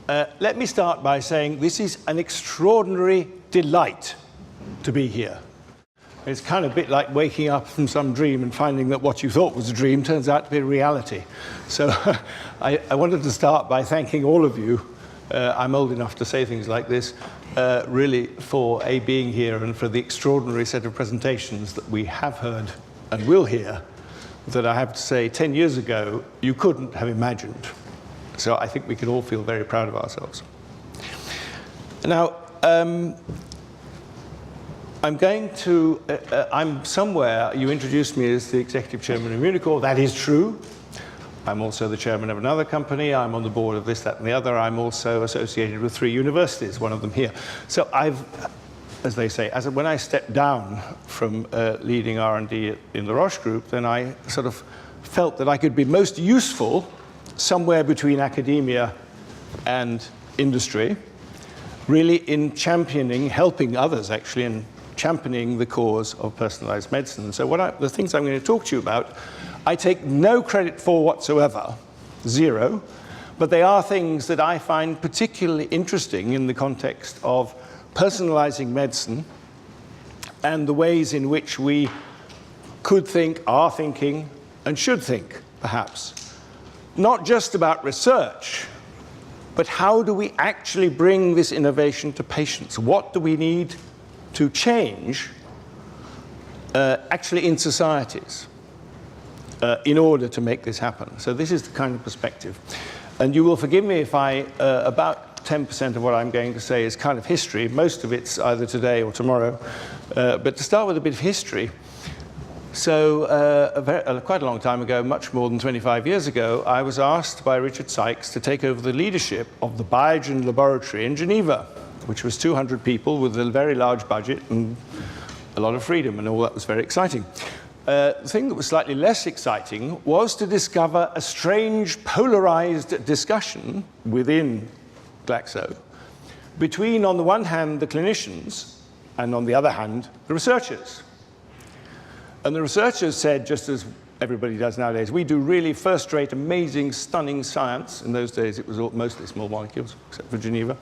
let me start by saying this is an extraordinary delight to be here. It's kind of a bit like waking up from some dream and finding that what you thought was a dream turns out to be a reality. So I wanted to start by thanking all of you. I'm old enough to say things like this, really for being here and for the extraordinary set of presentations that we have heard and will hear that I have to say 10 years ago you couldn't have imagined. So I think we can all feel very proud of ourselves. Now, I'm somewhere, you introduced me as the executive chairman of Immunocore. That is true. I'm also the chairman of another company. I'm on the board of this, that, and the other. I'm also associated with 3 universities, one of them here. So I've, as they say, when I stepped down from leading R&D in the Roche Group, then I sort of felt that I could be most useful somewhere between academia and industry, really in championing, helping others actually, in championing the cause of personalized medicine. So the things I'm going to talk to you about, I take no credit for whatsoever, 0, but they are things that I find particularly interesting in the context of personalizing medicine and the ways in which we could think, are thinking, and should think, perhaps, not just about research, but how do we actually bring this innovation to patients? What do we need to change actually in societies in order to make this happen? So this is the kind of perspective. And you will forgive me if about 10% of what I'm going to say is kind of history. Most of it's either today or tomorrow. But to start with a bit of history. So quite a long time ago, much more than 25 years ago, I was asked by Richard Sykes to take over the leadership of the Biogen laboratory in Geneva, which was 200 people with a very large budget and a lot of freedom, and all that was very exciting. The thing that was slightly less exciting was to discover a strange polarized discussion within Glaxo between, on the one hand, the clinicians, and on the other hand, the researchers. And the researchers said, just as everybody does nowadays, we do really first-rate, amazing, stunning science. In those days, it was mostly small molecules, except for Geneva.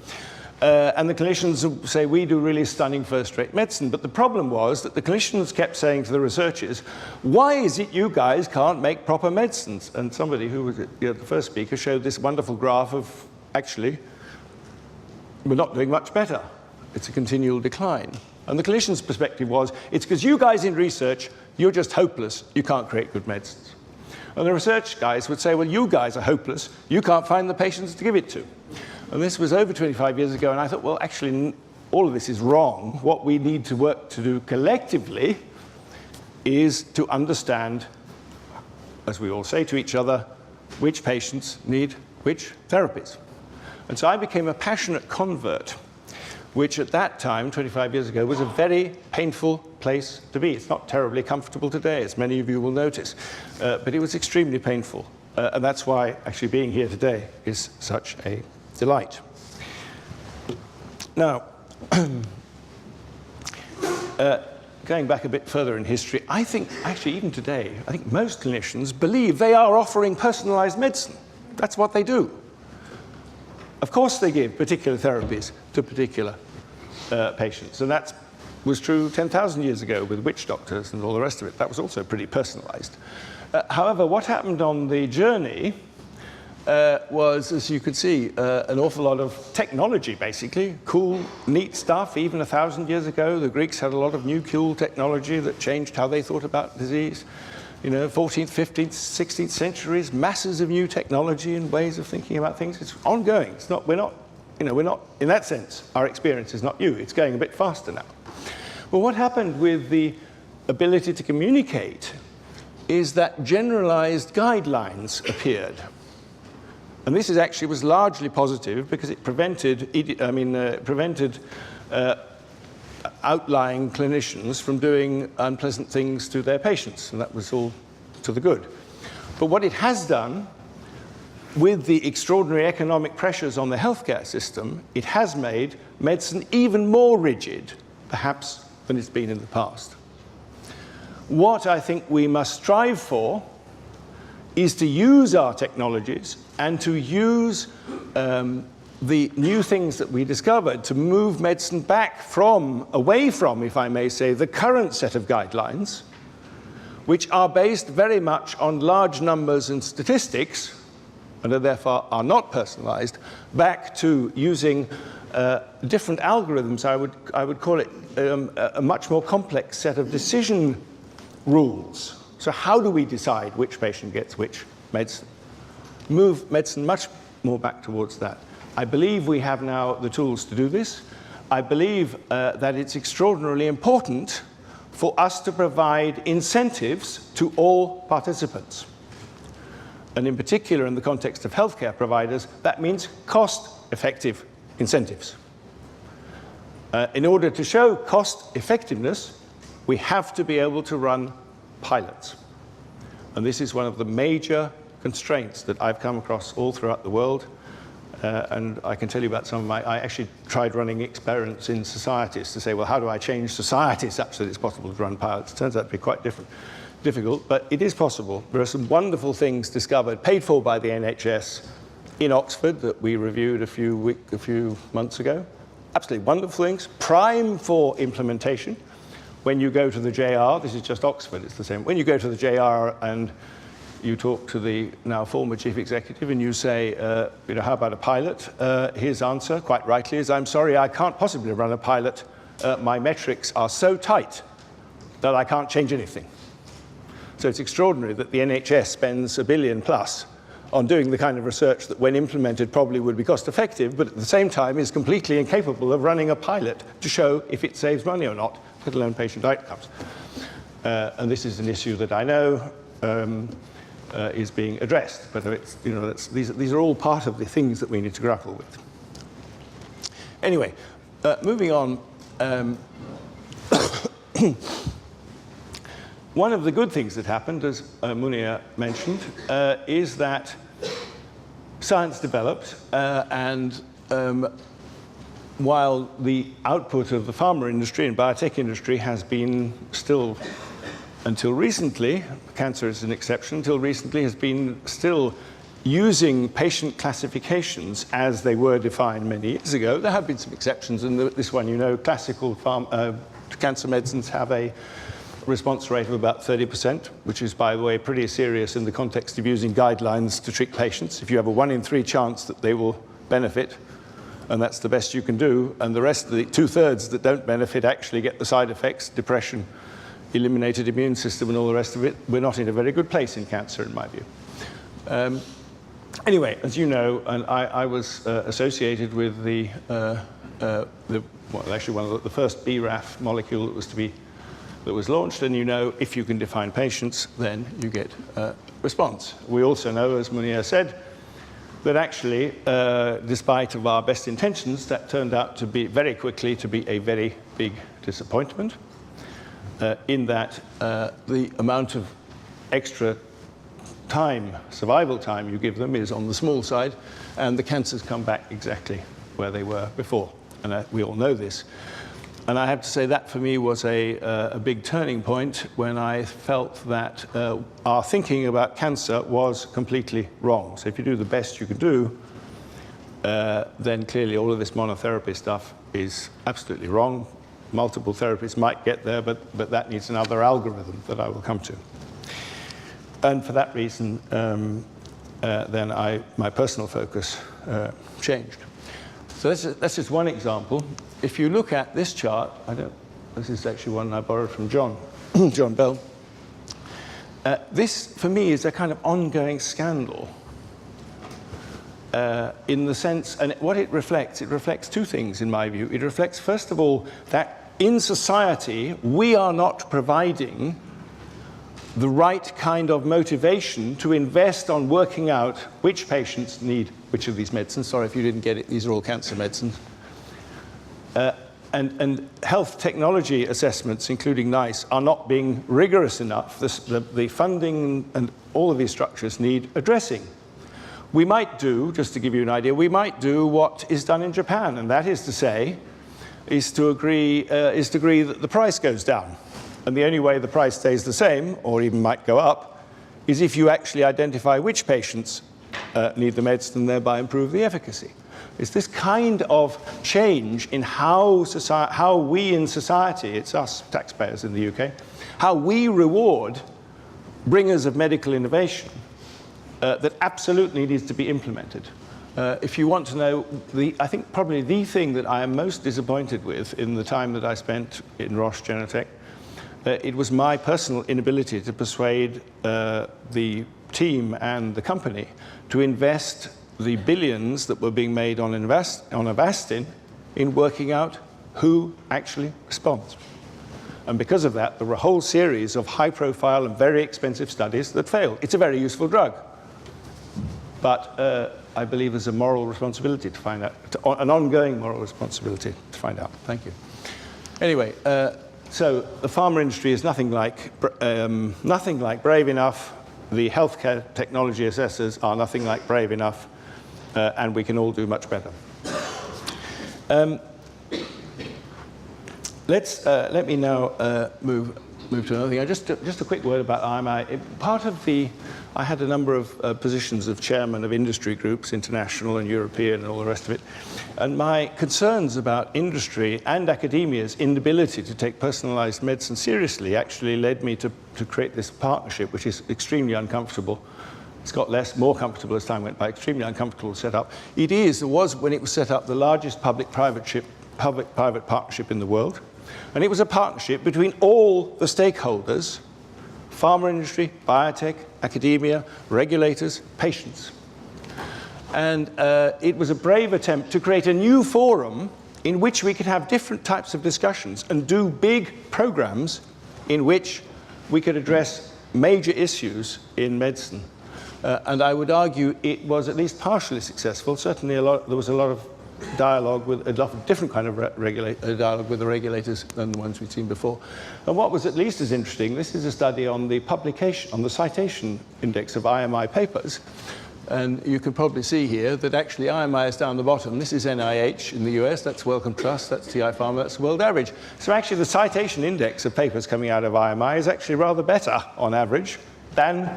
And the clinicians say, we do really stunning first-rate medicine. But the problem was that the clinicians kept saying to the researchers, why is it you guys can't make proper medicines? And somebody who was the first speaker showed this wonderful graph of, actually, we're not doing much better. It's a continual decline. And the clinician's perspective was, it's because you guys in research, you're just hopeless, you can't create good medicines. And the research guys would say, well, you guys are hopeless, you can't find the patients to give it to. And this was over 25 years ago, and I thought, well, actually, all of this is wrong. What we need to work to do collectively is to understand, as we all say to each other, which patients need which therapies. And so I became a passionate convert, which at that time, 25 years ago, was a very painful place to be. It's not terribly comfortable today, as many of you will notice, but it was extremely painful. And that's why actually being here today is such a delight. Now, going back a bit further in history, I think actually even today, I think most clinicians believe they are offering personalized medicine. That's what they do. Of course they give particular therapies to particular patients, and that was true 10,000 years ago with witch doctors and all the rest of it. That was also pretty personalized. However, what happened on the journey was, as you could see, an awful lot of technology, basically. Cool, neat stuff. Even 1,000 years ago, the Greeks had a lot of new cool technology that changed how they thought about disease. You know, 14th, 15th, 16th centuries, masses of new technology and ways of thinking about things. It's ongoing. It's not, we're not, in that sense, our experience is not new. It's going a bit faster now. Well, what happened with the ability to communicate is that generalized guidelines appeared. And this actually was largely positive because it prevented outlying clinicians from doing unpleasant things to their patients, and that was all to the good. But what it has done, with the extraordinary economic pressures on the healthcare system, it has made medicine even more rigid, perhaps, than it's been in the past. What I think we must strive for is to use our technologies and to use the new things that we discovered to move medicine back away from, if I may say, the current set of guidelines, which are based very much on large numbers and statistics, and therefore are not personalized, back to using different algorithms. I would call it a much more complex set of decision rules. So how do we decide which patient gets which medicine? Move medicine much more back towards that. I believe we have now the tools to do this. I believe that it's extraordinarily important for us to provide incentives to all participants. And in particular, in the context of healthcare providers, that means cost-effective incentives. In order to show cost effectiveness, we have to be able to run pilots. And this is one of the major constraints that I've come across all throughout the world. And I can tell you about some of I actually tried running experiments in societies to say, well, how do I change society such that it's possible to run pilots? It turns out to be quite difficult, but it is possible. There are some wonderful things discovered, paid for by the NHS in Oxford that we reviewed a few months ago. Absolutely wonderful things, prime for implementation. When you go to the JR, this is just Oxford, it's the same. When you go to the JR and you talk to the now former chief executive and you say, how about a pilot? His answer, quite rightly, is, I'm sorry, I can't possibly run a pilot. My metrics are so tight that I can't change anything. So it's extraordinary that the NHS spends $1 billion plus on doing the kind of research that, when implemented, probably would be cost effective, but at the same time is completely incapable of running a pilot to show if it saves money or not, let alone patient outcomes. And this is an issue that I know is being addressed, but it's, these are all part of the things that we need to grapple with. Anyway, moving on. One of the good things that happened, as Munia mentioned, is that science developed, and while the output of the pharma industry and biotech industry has been still, until recently, cancer is an exception, until recently has been still using patient classifications as they were defined many years ago. There have been some exceptions, and this one, classical cancer medicines have a response rate of about 30%, which is, by the way, pretty serious in the context of using guidelines to treat patients. If you have a 1 in 3 chance that they will benefit, and that's the best you can do, and the rest of the 2/3 that don't benefit actually get the side effects, depression, eliminated immune system, and all the rest of it, we're not in a very good place in cancer, in my view. Anyway, as you know, and I was associated with actually one of the first BRAF molecule that was launched, and if you can define patients, then you get a response. We also know, as Munia said, that actually, despite of our best intentions, that turned out to be very quickly to be a very big disappointment, in that the amount of extra time, survival time you give them is on the small side, and the cancers come back exactly where they were before. And we all know this. And I have to say that for me was a big turning point when I felt that our thinking about cancer was completely wrong. So if you do the best you can do, then clearly all of this monotherapy stuff is absolutely wrong. Multiple therapies might get there, but that needs another algorithm that I will come to. And for that reason, then my personal focus changed. So that's just one example. If you look at this chart, this is actually one I borrowed from John Bell. This, for me, is a kind of ongoing scandal in the sense, and what it reflects two things in my view. It reflects, first of all, that in society, we are not providing the right kind of motivation to invest on working out which patients need which of these medicines. Sorry if you didn't get it, these are all cancer medicines. And health technology assessments, including NICE, are not being rigorous enough. The funding and all of these structures need addressing. We might do, just to give you an idea, we might do what is done in Japan, and that is to say, is to agree that the price goes down. And the only way the price stays the same, or even might go up, is if you actually identify which patients need the medicine and thereby improve the efficacy. is this kind of change in how we in society, it's us taxpayers in the UK, how we reward bringers of medical innovation that absolutely needs to be implemented. If you want to know, I think probably the thing that I am most disappointed with in the time that I spent in Roche Genentech, it was my personal inability to persuade the team and the company to invest the billions that were being made on Avastin in working out who actually responds. And because of that, there were a whole series of high-profile and very expensive studies that failed. It's a very useful drug. But I believe there's a moral responsibility to find out, an ongoing moral responsibility to find out. Thank you. Anyway, so the pharma industry is nothing like brave enough. The healthcare technology assessors are nothing like brave enough, and we can all do much better. Let me now move to another thing. Just a quick word about IMI. I had a number of positions of chairman of industry groups, international and European and all the rest of it. And my concerns about industry and academia's inability to take personalized medicine seriously actually led me to create this partnership, which is extremely uncomfortable. It's got more comfortable as time went by, extremely uncomfortable to set up. It was, when it was set up, the largest public-private partnership in the world. And it was a partnership between all the stakeholders: pharma industry, biotech, academia, regulators, patients. And it was a brave attempt to create a new forum in which we could have different types of discussions and do big programs in which we could address major issues in medicine. And I would argue it was at least partially successful. Certainly there was a lot of dialogue with a lot of different kind of dialogue with the regulators than the ones we'd seen before. And what was at least as interesting, this is a study on the publication, on the citation index of IMI papers. And you can probably see here that actually IMI is down the bottom. This is NIH in the US, that's Wellcome Trust, that's TI Pharma, that's the world average. So actually the citation index of papers coming out of IMI is actually rather better on average than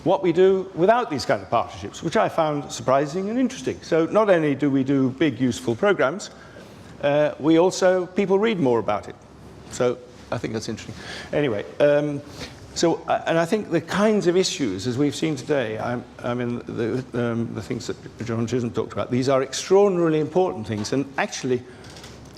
what we do without these kind of partnerships, which I found surprising and interesting. So not only do we do big, useful programs, people read more about it. So I think that's interesting. Anyway, and I think the kinds of issues, as we've seen today, the things that John Chisholm talked about, these are extraordinarily important things. And actually,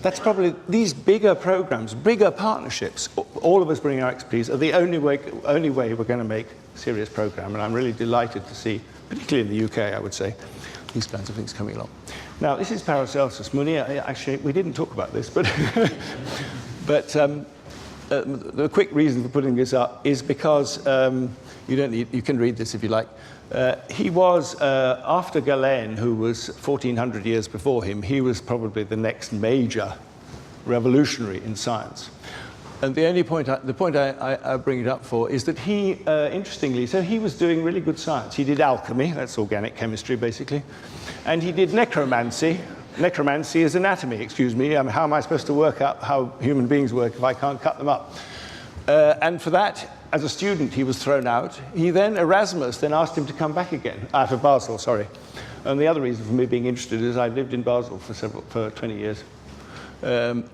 that's probably these bigger programs, bigger partnerships, all of us bringing our expertise, are the only way we're going to make a serious program. And I'm really delighted to see, particularly in the UK, I would say, these kinds of things coming along. Now, this is Paracelsus. Munia, actually, we didn't talk about this, but the quick reason for putting this up is because you can read this if you like. He was, after Galen, who was 1400 years before him, he was probably the next major revolutionary in science. And the point I bring it up for is that he, interestingly, so he was doing really good science. He did alchemy, that's organic chemistry basically, and he did necromancy. Necromancy is anatomy, excuse me. How am I supposed to work out how human beings work if I can't cut them up? And for that, as a student, he was thrown out. Erasmus then asked him to come back again, out of Basel, sorry. And the other reason for me being interested is I've lived in Basel for 20 years. So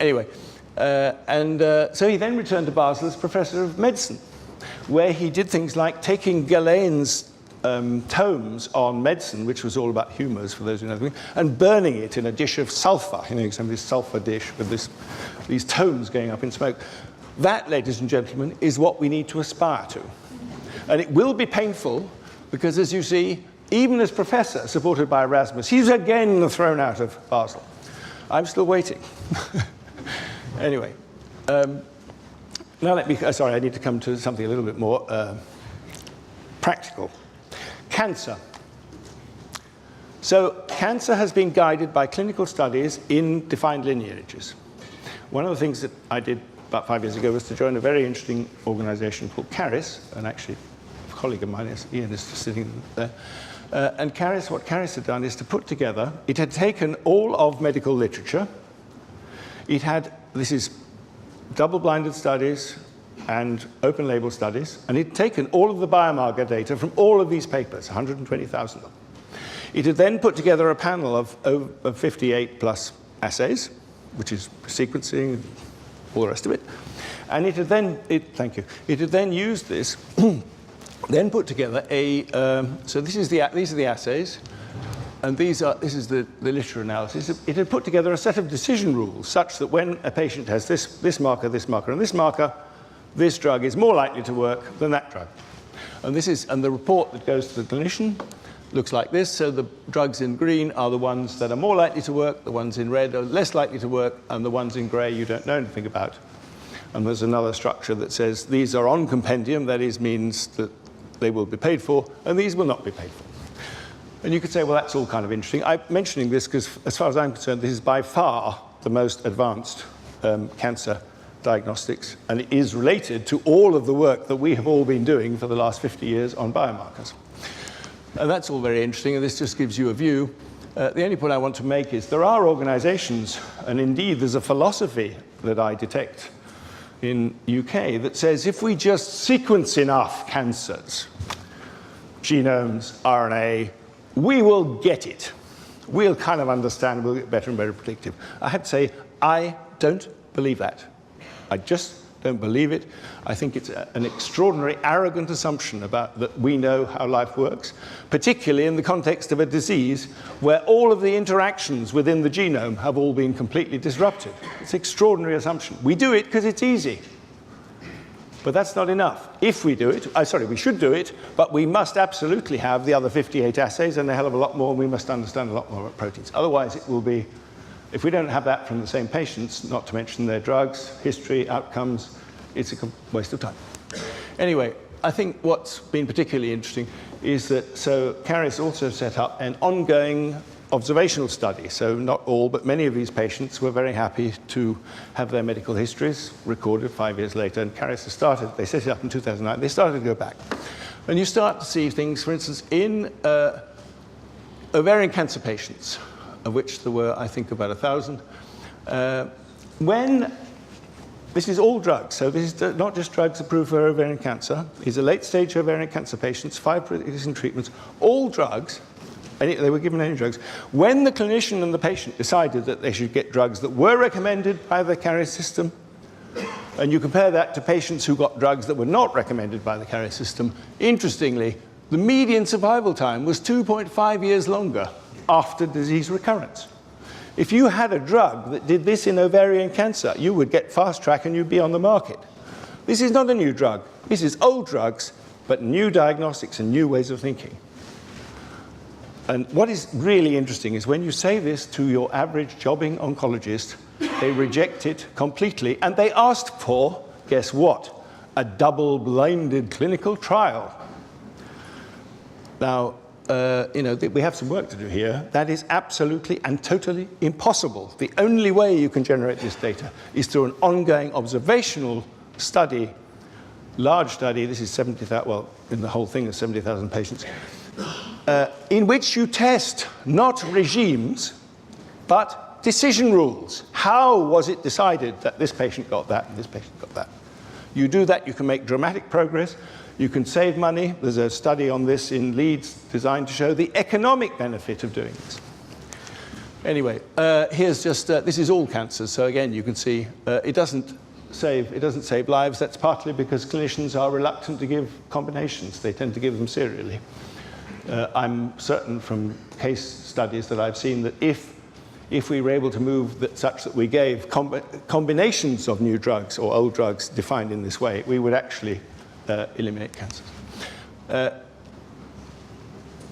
he then returned to Basel as professor of medicine, where he did things like taking Galen's tomes on medicine, which was all about humours, for those who know, and burning it in a dish of sulphur, some of this sulphur dish with these tomes going up in smoke. That, ladies and gentlemen, is what we need to aspire to. And it will be painful because, as you see, even as professor, supported by Erasmus, he's again thrown out of Basel. I'm still waiting. Anyway, now I need to come to something a little bit more practical. Cancer. So cancer has been guided by clinical studies in defined lineages. One of the things that I did about 5 years ago was to join a very interesting organization called CARIS, and actually a colleague of mine, Ian, is just sitting there. And CARIS, what CARIS had done is to put together, it had taken all of medical literature, this is double-blinded studies and open-label studies, and it had taken all of the biomarker data from all of these papers, 120,000 of them. It had then put together a panel of 58 plus assays, which is sequencing, all the rest of it. And it had then, thank you, it had then used this, then put together a, so these are the assays, and this is the literature analysis. It had put together a set of decision rules such that when a patient has this marker, and this marker, this drug is more likely to work than that drug. And the report that goes to the clinician looks like this. So the drugs in green are the ones that are more likely to work, the ones in red are less likely to work, and the ones in gray you don't know anything about. And there's another structure that says these are on compendium, that is, means that they will be paid for, and these will not be paid for. And you could say, well, that's all kind of interesting. I'm mentioning this because, as far as I'm concerned, this is by far the most advanced cancer diagnostics, and it is related to all of the work that we have all been doing for the last 50 years on biomarkers. And that's all very interesting, and this just gives you a view. The only point I want to make is there are organizations, and indeed there's a philosophy that I detect in UK that says if we just sequence enough cancers, genomes, RNA, we will get it. We'll kind of understand, we'll get better and better predictive. I have to say, I don't believe that. I just don't believe it. I think it's an extraordinary, arrogant assumption about that we know how life works, particularly in the context of a disease where all of the interactions within the genome have all been completely disrupted. It's an extraordinary assumption. We do it because it's easy. But that's not enough. If we do it, we should do it, but we must absolutely have the other 58 assays and a hell of a lot more, and we must understand a lot more about proteins. Otherwise, it will be, if we don't have that from the same patients, not to mention their drugs, history, outcomes, it's a waste of time. Anyway, I think what's been particularly interesting is that, so Caris also set up an ongoing observational study. So not all, but many of these patients were very happy to have their medical histories recorded 5 years later. And Caris has started, they set it up in 2009, they started to go back. And you start to see things, for instance, in ovarian cancer patients, of which there were, I think, about 1,000. When this is all drugs, so this is not just drugs approved for ovarian cancer. These are late-stage ovarian cancer patients, 5 existing treatments, all drugs. They were given any drugs. When the clinician and the patient decided that they should get drugs that were recommended by the Caris system, and you compare that to patients who got drugs that were not recommended by the Caris system, interestingly, the median survival time was 2.5 years longer after disease recurrence. If you had a drug that did this in ovarian cancer, you would get fast track and you'd be on the market. This is not a new drug. This is old drugs, but new diagnostics and new ways of thinking. And what is really interesting is when you say this to your average jobbing oncologist, they reject it completely, and they ask for, guess what? A double-blinded clinical trial. Now, we have some work to do here. That is absolutely and totally impossible. The only way you can generate this data is through an ongoing observational study, large study. This is 70,000, well, in the whole thing is 70,000 patients, in which you test not regimes, but decision rules. How was it decided that this patient got that and this patient got that? You do that, you can make dramatic progress. You can save money. There's a study on this in Leeds designed to show the economic benefit of doing this. Anyway, here's just, this is all cancers. So again, you can see it doesn't save lives. That's partly because clinicians are reluctant to give combinations. They tend to give them serially. I'm certain from case studies that I've seen that if we were able to move that such that we gave combinations of new drugs or old drugs defined in this way, we would actually eliminate cancers.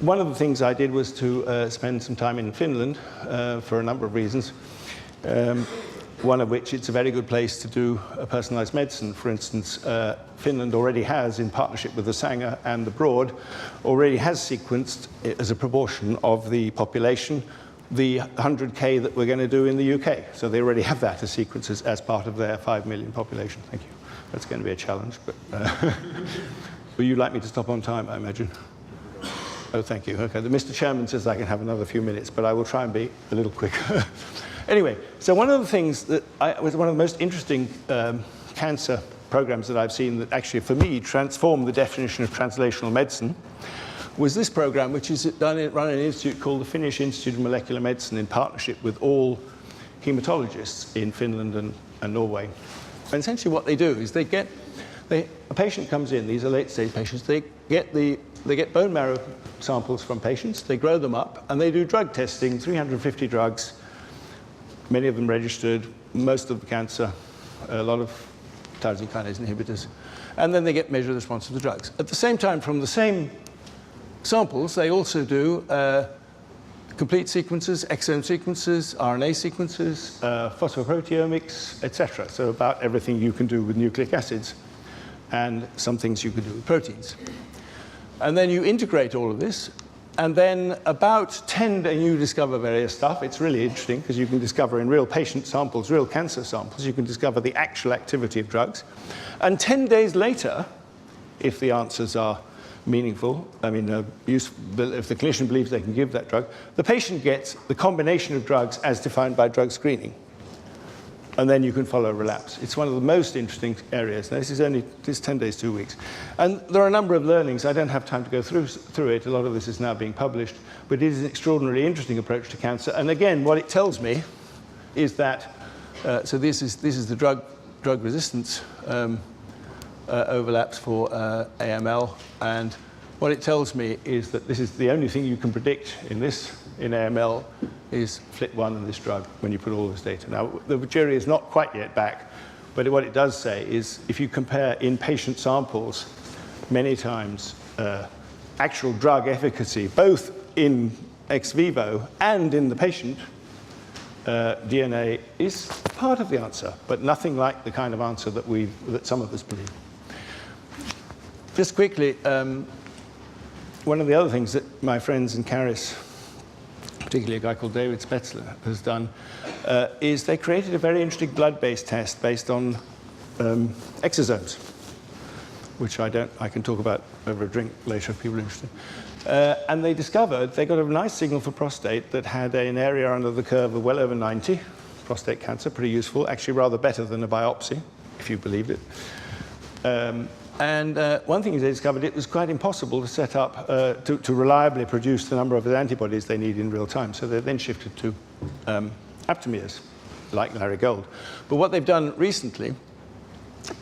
One of the things I did was to spend some time in Finland for a number of reasons. One of which, it's a very good place to do a personalized medicine. For instance, Finland already has, in partnership with the Sanger and the Broad, already has sequenced as a proportion of the population the 100K that we're going to do in the UK. So they already have that as sequences as part of their 5 million population. Thank you. That's going to be a challenge, but would you like me to stop on time, I imagine? Oh, thank you. Okay, the Mr. Chairman says I can have another few minutes, but I will try and be a little quicker. Anyway, so one of the things that was one of the most interesting cancer programs that I've seen that actually, for me, transformed the definition of translational medicine was this program, which is run in an institute called the Finnish Institute of Molecular Medicine in partnership with all hematologists in Finland and Norway. And essentially what they do is a patient comes in, these are late-stage patients, they get bone marrow samples from patients, they grow them up, and they do drug testing, 350 drugs, many of them registered, most of the cancer, a lot of tyrosine kinase inhibitors, and then they get measured the response to the drugs. At the same time, from the same samples, they also do complete sequences, exome sequences, RNA sequences, phosphoproteomics, etc. So about everything you can do with nucleic acids and some things you can do with proteins. And then you integrate all of this, and then and you discover various stuff. It's really interesting because you can discover in real patient samples, real cancer samples, you can discover the actual activity of drugs. And 10 days later, if the answers are meaningful, I mean, if the clinician believes they can give that drug, the patient gets the combination of drugs as defined by drug screening. And then you can follow relapse. It's one of the most interesting areas. Now, this is 10 days, 2 weeks. And there are a number of learnings. I don't have time to go through it. A lot of this is now being published. But it is an extraordinarily interesting approach to cancer. And again, what it tells me is that, so this is the drug resistance overlaps for AML. And what it tells me is that this is the only thing you can predict in AML is FLT1 and this drug when you put all this data. Now, the jury is not quite yet back, but what it does say is if you compare in patient samples many times actual drug efficacy, both in ex vivo and in the patient, DNA is part of the answer, but nothing like the kind of answer that some of us believe. Just quickly, one of the other things that my friends in Caris, particularly a guy called David Spetzler, has done, is they created a very interesting blood-based test based on exosomes, which I can talk about over a drink later if people are interested. And they discovered they got a nice signal for prostate that had an area under the curve of well over 90, prostate cancer, pretty useful, actually rather better than a biopsy, if you believed it. And one thing is they discovered it was quite impossible to set up, to reliably produce the number of antibodies they need in real time. So they then shifted to aptamers, like Larry Gold. But what they've done recently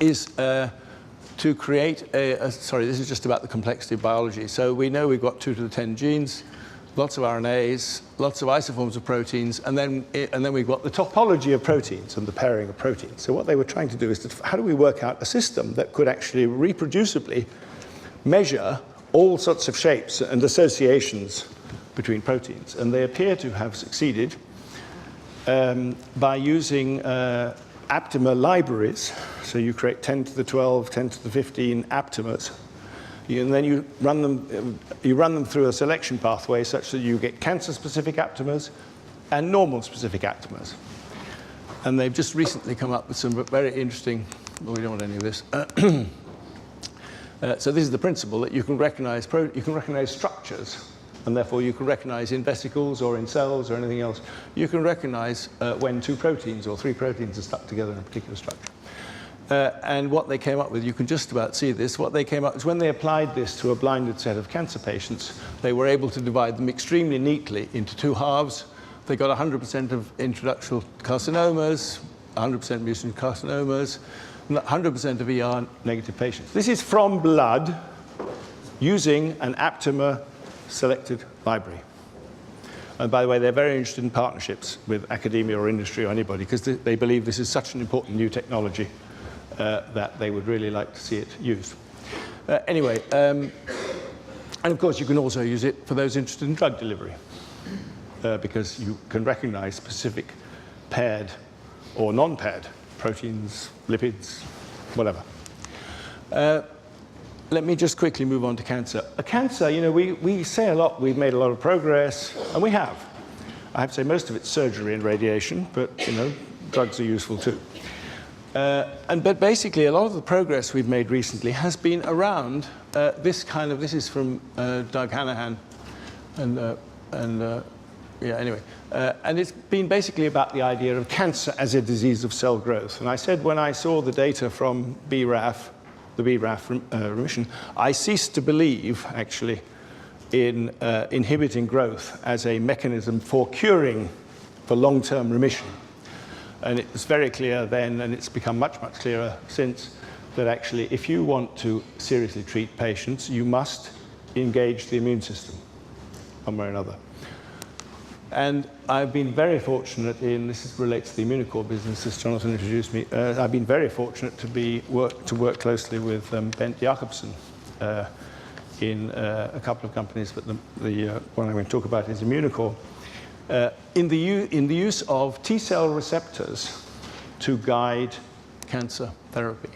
is to create sorry, this is just about the complexity of biology. So we know we've got 2 to the 10 genes, lots of RNAs, lots of isoforms of proteins, and then we've got the topology of proteins and the pairing of proteins. So what they were trying to do is how do we work out a system that could actually reproducibly measure all sorts of shapes and associations between proteins? And they appear to have succeeded by using aptamer libraries. So you create 10 to the 12, 10 to the 15 aptamers. And then you run them through a selection pathway such that you get cancer-specific aptamers and normal-specific aptamers. And they've just recently come up with some very interesting, well, we don't want any of this. So this is the principle that you can recognize structures, and therefore you can recognize in vesicles or in cells or anything else. You can recognize when 2 proteins or 3 proteins are stuck together in a particular structure. And what they came up with, you can just about see this, what they came up with is when they applied this to a blinded set of cancer patients, they were able to divide them extremely neatly into 2 halves. They got 100% of introductional carcinomas, 100% mutant carcinomas, 100% of ER-negative patients. This is from blood using an aptamer selected library. And by the way, they're very interested in partnerships with academia or industry or anybody because they believe this is such an important new technology that they would really like to see it used. Anyway, and of course you can also use it for those interested in drug delivery because you can recognize specific paired or non-paired proteins, lipids, whatever. Let me just quickly move on to cancer. Cancer, you know, we say a lot, we've made a lot of progress, and we have. I have to say most of it's surgery and radiation, but, you know, drugs are useful too. But basically, a lot of the progress we've made recently has been around this is from Doug Hanahan, and it's been basically about the idea of cancer as a disease of cell growth. And I said when I saw the data from BRAF, the BRAF remission, I ceased to believe, actually, in inhibiting growth as a mechanism for curing, for long-term remission. And it was very clear then, and it's become much, much clearer since, that actually if you want to seriously treat patients, you must engage the immune system one way or another. And I've been very fortunate this relates to the Immunocore business, as Jonathan introduced me. I've been very fortunate to work closely with Bent Jacobsen in a couple of companies, but the one I'm going to talk about is Immunocore. In the use of T-cell receptors to guide cancer therapy.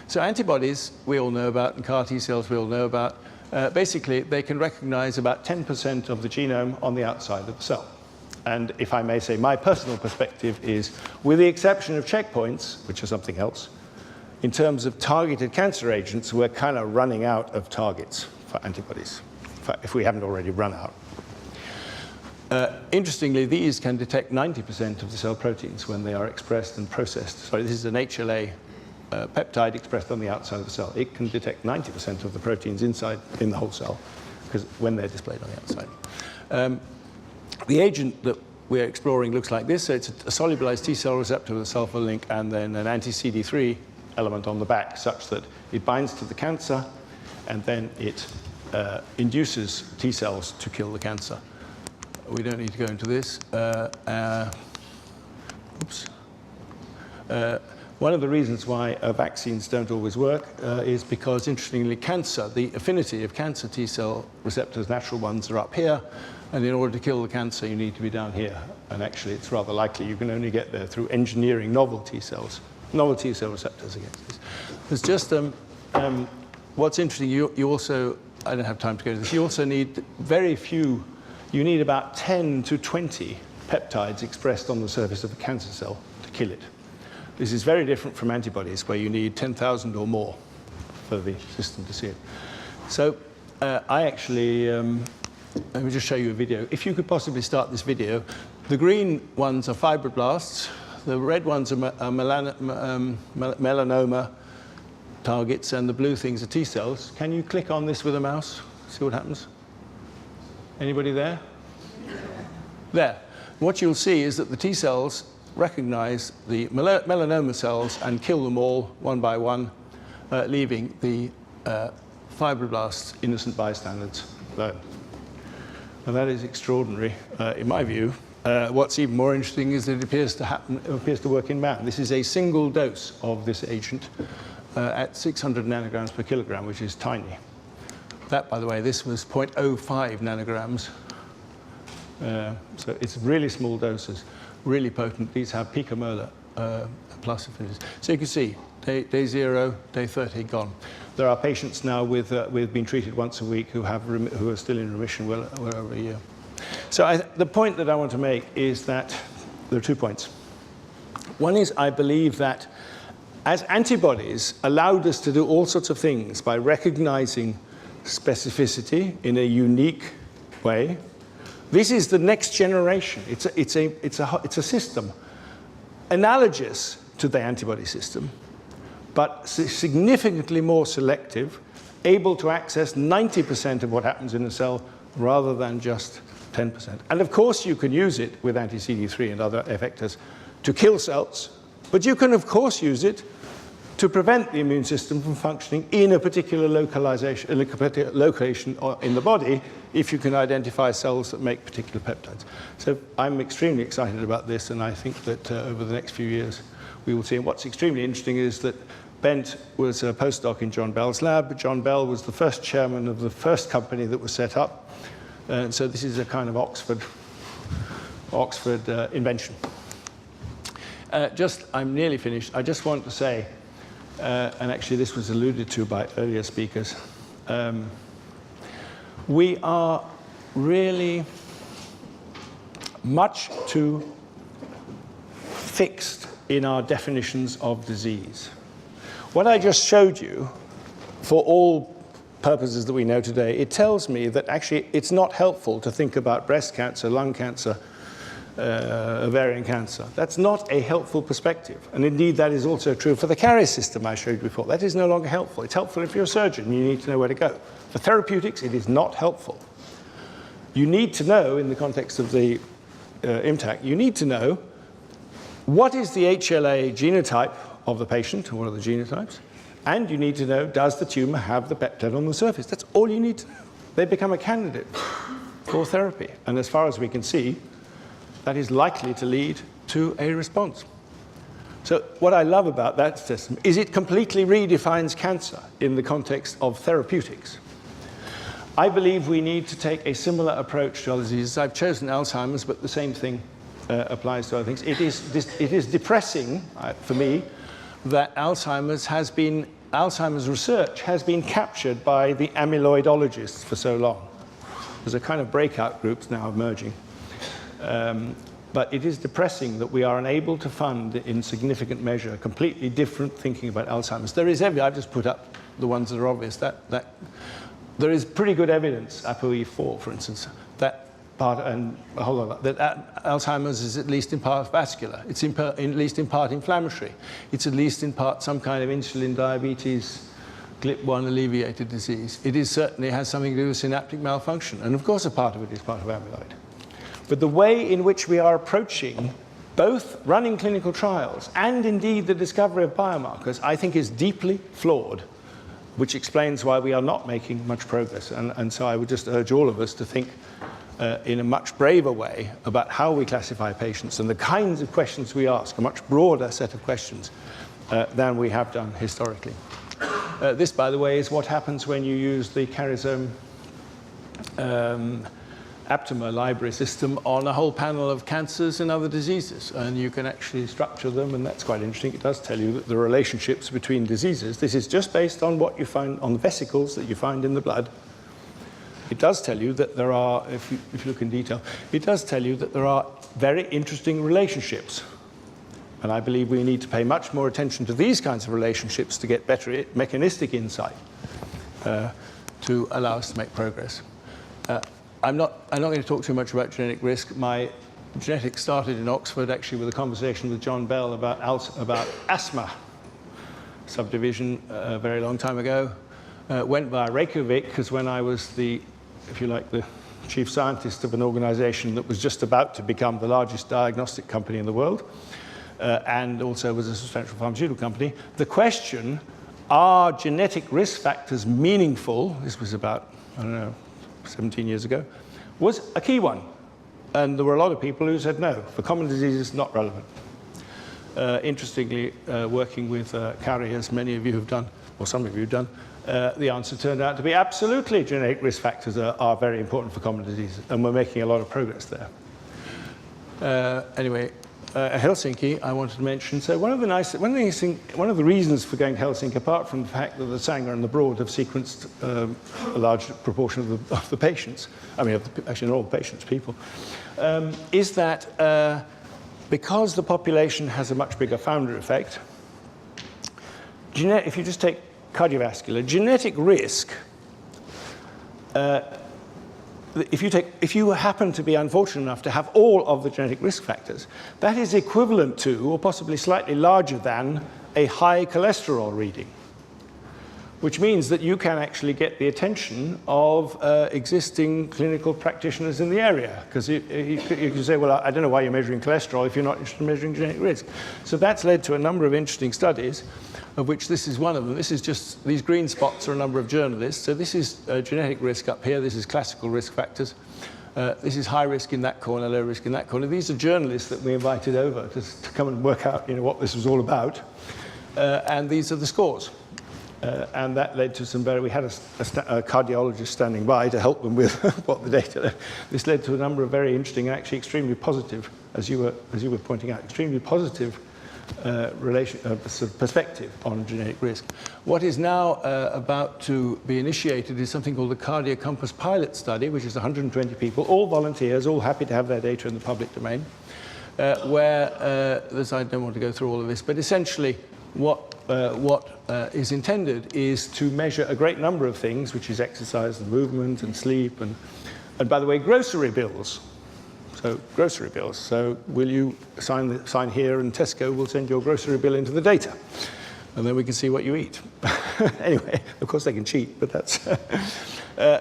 So antibodies we all know about, and CAR T-cells we all know about. Basically, they can recognize about 10% of the genome on the outside of the cell. And if I may say, my personal perspective is, with the exception of checkpoints, which are something else, in terms of targeted cancer agents, we're kind of running out of targets for antibodies, if we haven't already run out. Interestingly, these can detect 90% of the cell proteins when they are expressed and processed. Sorry, this is an HLA peptide expressed on the outside of the cell. It can detect 90% of the proteins inside in the whole cell, because when they're displayed on the outside. The agent that we're exploring looks like this. So it's a solubilized T-cell receptor with a sulfur link and then an anti-CD3 element on the back, such that it binds to the cancer and then it induces T-cells to kill the cancer. We don't need to go into this. One of the reasons why vaccines don't always work is because, interestingly, the affinity of cancer T-cell receptors, natural ones, are up here. And in order to kill the cancer, you need to be down here. And actually, it's rather likely you can only get there through engineering novel T-cell receptors against this. There's just, what's interesting, you also, I don't have time to go into this, you also need very few, you need about 10 to 20 peptides expressed on the surface of a cancer cell to kill it. This is very different from antibodies, where you need 10,000 or more for the system to see it. So I actually, let me just show you a video. If you could possibly start this video. The green ones are fibroblasts. The red ones are melanoma targets, and the blue things are T-cells. Can you click on this with a mouse? See what happens? Anybody there? There. What you'll see is that the T-cells recognize the melanoma cells and kill them all one by one, leaving the fibroblasts, innocent bystanders, alone. And that is extraordinary, in my view. What's even more interesting is that it appears to work in man. This is a single dose of this agent at 600 nanograms per kilogram, which is tiny. That, by the way, this was 0.05 nanograms. So it's really small doses, really potent. These have picomolar plus affinities. So you can see, day 0, day 30, gone. There are patients now with been treated once a week who are still in remission well over a year. So the point that I want to make is that there are 2 points. One is, I believe that as antibodies allowed us to do all sorts of things by recognizing specificity in a unique way, this is the next generation. It's a system analogous to the antibody system, but significantly more selective, able to access 90% of what happens in a cell rather than just 10%. And of course, you can use it with anti-CD3 and other effectors to kill cells, but you can, of course, use it to prevent the immune system from functioning in a particular location in the body if you can identify cells that make particular peptides. So I'm extremely excited about this, and I think that over the next few years we will see. And what's extremely interesting is that Bent was a postdoc in John Bell's lab. John Bell was the first chairman of the first company that was set up. And so this is a kind of Oxford invention. I'm nearly finished. I just want to say, and actually this was alluded to by earlier speakers, we are really much too fixed in our definitions of disease. What I just showed you, for all purposes that we know today, it tells me that actually it's not helpful to think about breast cancer, lung cancer, ovarian cancer. That's not a helpful perspective. And indeed, that is also true for the carrier system I showed you before. That is no longer helpful. It's helpful if you're a surgeon. You need to know where to go. For therapeutics, it is not helpful. You need to know, in the context of the IMTAC, you need to know what is the HLA genotype of the patient, or what are the genotypes, and you need to know, does the tumor have the peptide on the surface? That's all you need to know. They become a candidate for therapy. And as far as we can see, that is likely to lead to a response. So what I love about that system is it completely redefines cancer in the context of therapeutics. I believe we need to take a similar approach to other diseases. I've chosen Alzheimer's, but the same thing applies to other things. It is depressing for me that Alzheimer's research has been captured by the amyloidologists for so long. There's a kind of breakout groups now emerging. But it is depressing that we are unable to fund, in significant measure, completely different thinking about Alzheimer's. There is evidence, I've just put up the ones that are obvious, that there is pretty good evidence, ApoE4, for instance, that part, and a whole lot, that Alzheimer's is at least in part vascular. It's at least in part inflammatory. It's at least in part some kind of insulin diabetes, GLP-1 alleviated disease. It is certainly has something to do with synaptic malfunction. And of course, a part of it is part of amyloid. But the way in which we are approaching both running clinical trials and indeed the discovery of biomarkers, I think is deeply flawed, which explains why we are not making much progress. And so I would just urge all of us to think in a much braver way about how we classify patients and the kinds of questions we ask, a much broader set of questions than we have done historically. This, by the way, is what happens when you use the Charisome Aptamer library system on a whole panel of cancers and other diseases. And you can actually structure them, and that's quite interesting. It does tell you that the relationships between diseases, this is just based on what you find on the vesicles that you find in the blood. It does tell you that there are, if you look in detail, it does tell you that there are very interesting relationships. And I believe we need to pay much more attention to these kinds of relationships to get better mechanistic insight to allow us to make progress. I'm not going to talk too much about genetic risk. My genetics started in Oxford, actually, with a conversation with John Bell about asthma subdivision a very long time ago. Went via Reykjavik, because when I was the, if you like, the chief scientist of an organization that was just about to become the largest diagnostic company in the world, and also was a substantial pharmaceutical company, the question, are genetic risk factors meaningful, this was about, I don't know, 17 years ago, was a key one. And there were a lot of people who said no, for common diseases, not relevant. Interestingly, working with Kari, as many of you have done, or some of you have done, the answer turned out to be absolutely genetic risk factors are very important for common diseases, and we're making a lot of progress there. Anyway, Helsinki, I wanted to mention. So one of the reasons for going to Helsinki, apart from the fact that the Sanger and the Broad have sequenced a large proportion of the patients, I mean, actually not all the patients, people, is that because the population has a much bigger founder effect, if you just take cardiovascular, genetic risk, if you happen to be unfortunate enough to have all of the genetic risk factors, that is equivalent to, or possibly slightly larger than, a high cholesterol reading, which means that you can actually get the attention of existing clinical practitioners in the area. Because you can say, well, I don't know why you're measuring cholesterol if you're not interested in measuring genetic risk. So that's led to a number of interesting studies, of which this is one of them. This is just, these green spots are a number of journalists. So this is genetic risk up here. This is classical risk factors. This is high risk in that corner, low risk in that corner. These are journalists that we invited over to come and work out, what this was all about. And these are the scores. And that led to some we had a cardiologist standing by to help them with what the data. This led to a number of very interesting and actually extremely positive, as you were pointing out, extremely positive perspective on genetic risk. What is now about to be initiated is something called the Cardia Compass Pilot Study, which is 120 people, all volunteers, all happy to have their data in the public domain, where, I don't want to go through all of this, but essentially what is intended is to measure a great number of things, which is exercise and movement and sleep, and by the way, grocery bills. So grocery bills. So will you sign here, and Tesco will send your grocery bill into the data, and then we can see what you eat. Anyway, of course they can cheat, but that's.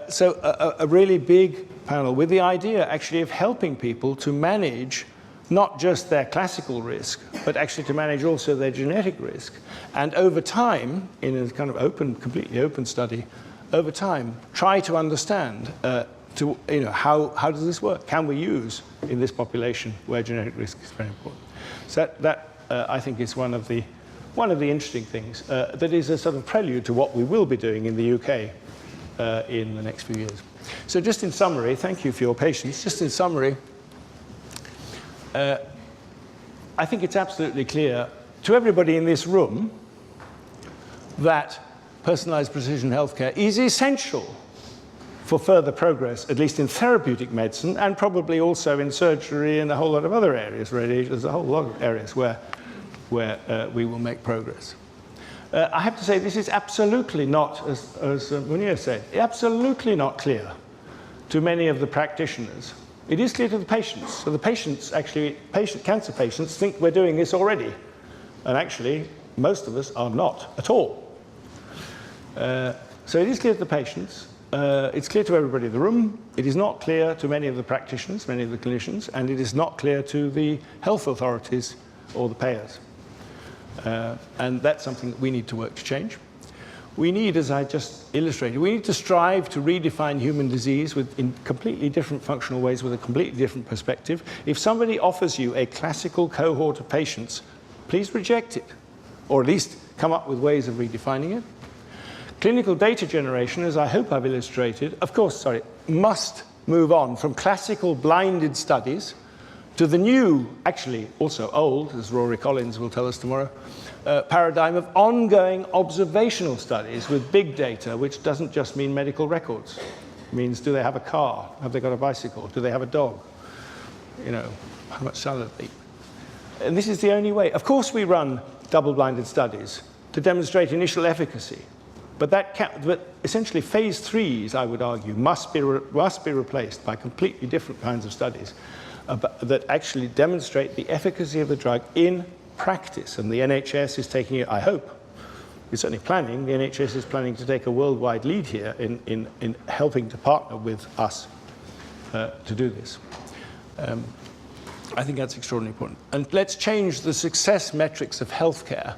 So a really big panel with the idea actually of helping people to manage not just their classical risk, but actually to manage also their genetic risk. And over time, in a kind of open, completely open study, over time, try to understand how does this work? Can we use in this population where genetic risk is very important? So that I think is one of the interesting things that is a sort of prelude to what we will be doing in the UK in the next few years. So just in summary, thank you for your patience. Just in summary, I think it's absolutely clear to everybody in this room that personalized precision healthcare is essential for further progress, at least in therapeutic medicine, and probably also in surgery and a whole lot of other areas. There's a whole lot of areas where we will make progress. I have to say this is absolutely not, as Munir said, absolutely not clear to many of the practitioners. It is clear to the patients. So the patients, actually, cancer patients, think we're doing this already. And actually, most of us are not at all. So it is clear to the patients. It's clear to everybody in the room. It is not clear to many of the practitioners, many of the clinicians, and it is not clear to the health authorities or the payers. And that's something that we need to work to change. We need, as I just illustrated, we need to strive to redefine human disease in completely different functional ways with a completely different perspective. If somebody offers you a classical cohort of patients, please reject it, or at least come up with ways of redefining it. Clinical data generation, as I hope I've illustrated, of course, must move on from classical blinded studies to the new, actually also old, as Rory Collins will tell us tomorrow, paradigm of ongoing observational studies with big data, which doesn't just mean medical records. It means, do they have a car? Have they got a bicycle? Do they have a dog? You know, how much salad they eat? And this is the only way. Of course we run double-blinded studies to demonstrate initial efficacy. But essentially phase 3s, I would argue, must be replaced by completely different kinds of studies that actually demonstrate the efficacy of the drug in practice. And the NHS is taking it, I hope, it's certainly planning, the NHS is planning to take a worldwide lead here in helping to partner with us to do this. I think that's extraordinarily important. And let's change the success metrics of healthcare,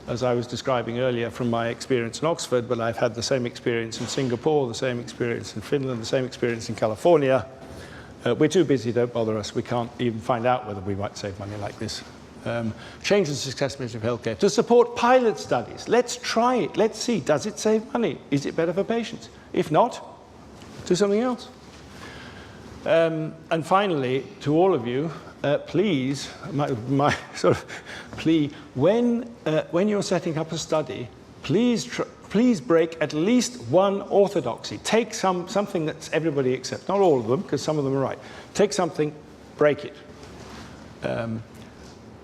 as I was describing earlier from my experience in Oxford, but I've had the same experience in Singapore, the same experience in Finland, the same experience in California. We're too busy, don't bother us. We can't even find out whether we might save money like this. Change the success measure of healthcare to support pilot studies. Let's try it. Let's see. Does it save money? Is it better for patients? If not, do something else. And finally, to all of you, please, my sort of plea, when you're setting up a study, please break at least one orthodoxy. Take something that everybody accepts, not all of them, because some of them are right. Take something, break it.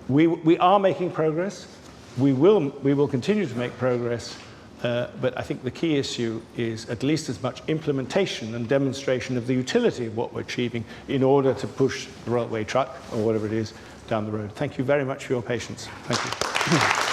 We are making progress. We will continue to make progress. But I think the key issue is at least as much implementation and demonstration of the utility of what we're achieving in order to push the railway truck, or whatever it is, down the road. Thank you very much for your patience. Thank you.